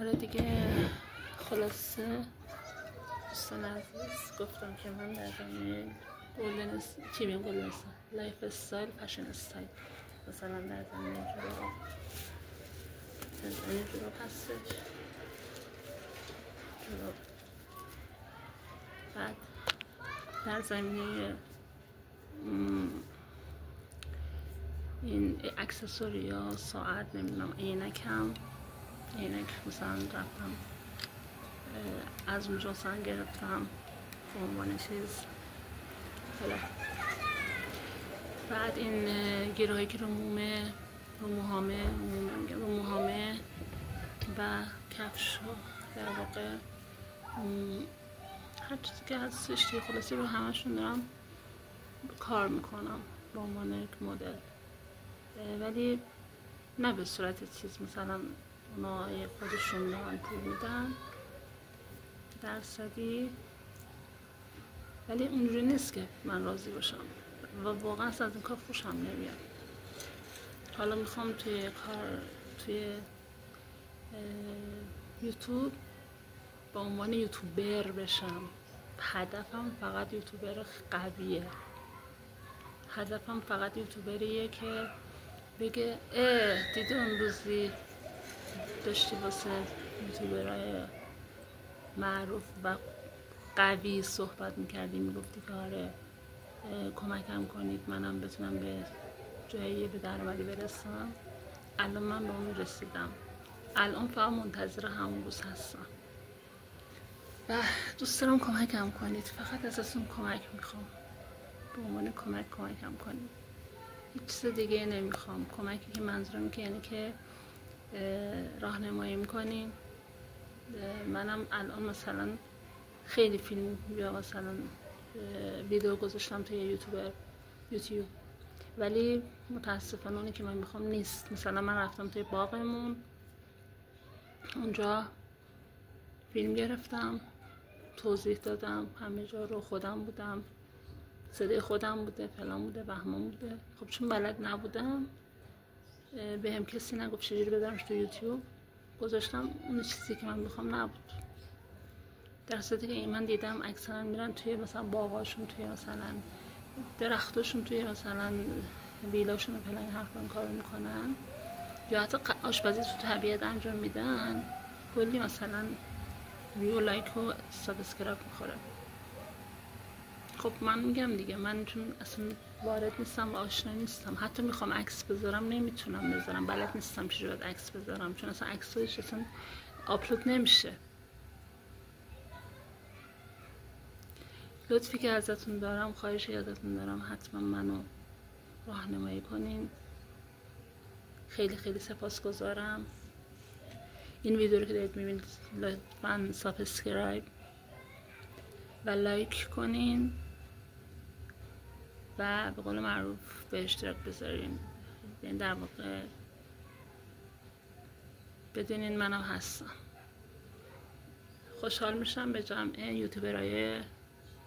آره دیگه. خلاصه دوستان عزیز گفتم که من در زمینه گلدن لایف استایل، فشن استایل، مثلا در زمینه جوراب هستش، جوراب. بعد در زمینه این اکسسوری ها، ساعت، نمیدونم، عینک مثلا رفتم از اونجا مثلا گرفتم به عنوان چیز. بعد این گیرهایی که رو موهامه و کفش ها، در واقع هر چیزی که هستش دیگه. خلاصی رو همشون دارم کار میکنم به عنوان یک مدل، ولی نه به صورت چیز مثلا اونا خودشون دارن پول میدن درصدی، ولی اونجوری نیست که من راضی باشم و واقعا از این کار خوشم نمیاد. حالا میخوام توی یوتیوب به عنوان یوتیوبر بشم. هدفم فقط یوتیوبر قویه. هدفم فقط یوتیوبریه که بگه دیدی اون روزی داشتی واسه یوتیوبرهای معروف و قوی صحبت میکردی، میگفتی که آره کمکم کنید منم بتونم به جایی به درآمدی برسم. الان من به اون رسیدم. الان فقط منتظر همون روز هستم و دوست دارم کمکم کنید. فقط ازتون کمک میخوام، به عنوان کمکم کنید. هیچ چیز دیگه نمیخوام. کمکی که منظورم که یعنی که راهنمایی میکنیم. منم الان مثلا خیلی فیلم یا مثلا ویدیو گذاشتم توی یوتیوب، ولی متاسفانه اونی که من میخوام نیست. مثلا من رفتم توی باغمون، اونجا فیلم گرفتم، توضیح دادم، همه جا رو خودم بودم، صدای خودم بوده، فلان بوده، بهمان بوده. خب چون بلد نبودم، به هم کسی نگفت چجوری بذارمش تو یوتیوب، گذاشتم. اون چیزی که من میخوام نبود. در صورتی که من دیدم اکثرا میرن توی مثلا باغاشون، توی مثلا درختاشون، توی مثلا ویلاشون و فلان حرفان کار میکنن، یا حتی آشپزی تو طبیعت انجام میدن، کلی مثلا ویو، لایک و سابسکرایب میخوره. خب من میگم دیگه، من چون اصلا وارد نیستم و آشنا نیستم، حتی میخوام عکس بذارم نمیتونم بذارم، بلد نیستم چجوری باید عکس بذارم، چون اصلا عکسش اصلا آپلود نمیشه. لطفی که ازتون دارم، خواهشی ازتون دارم، حتما منو راهنمایی کنین. خیلی خیلی سپاسگزارم. این ویدیو رو که دارید میبینید لطفا سابسکرایب و لایک کنین و به قول معروف به اشتراک بذارین. یعنی در واقع بدونین منم هستم. خوشحال میشم به جمع یوتیوبرهای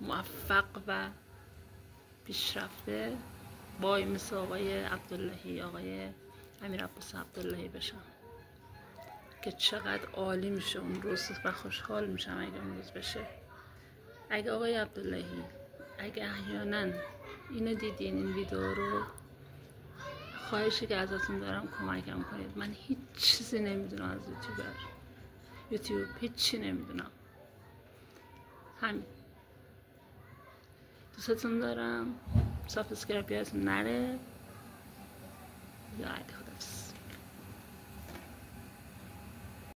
موفق و پیشرفته با مثل آقای عبداللهی، آقای امیرعباس عبداللهی بشم که چقدر عالی میشه اون روز و خوشحال میشم اگه اون روز بشه. اگه آقای عبداللهی، اگه احیانا اینو دیدین، این ویدیو رو، خواهشی که ازتون دارم کمکم کنید. من هیچ چیزی نمیدونم از یوتیوب، هیچی نمیدونم. همین. دوستتون دارم. سابسکرایب یادتون نره. یا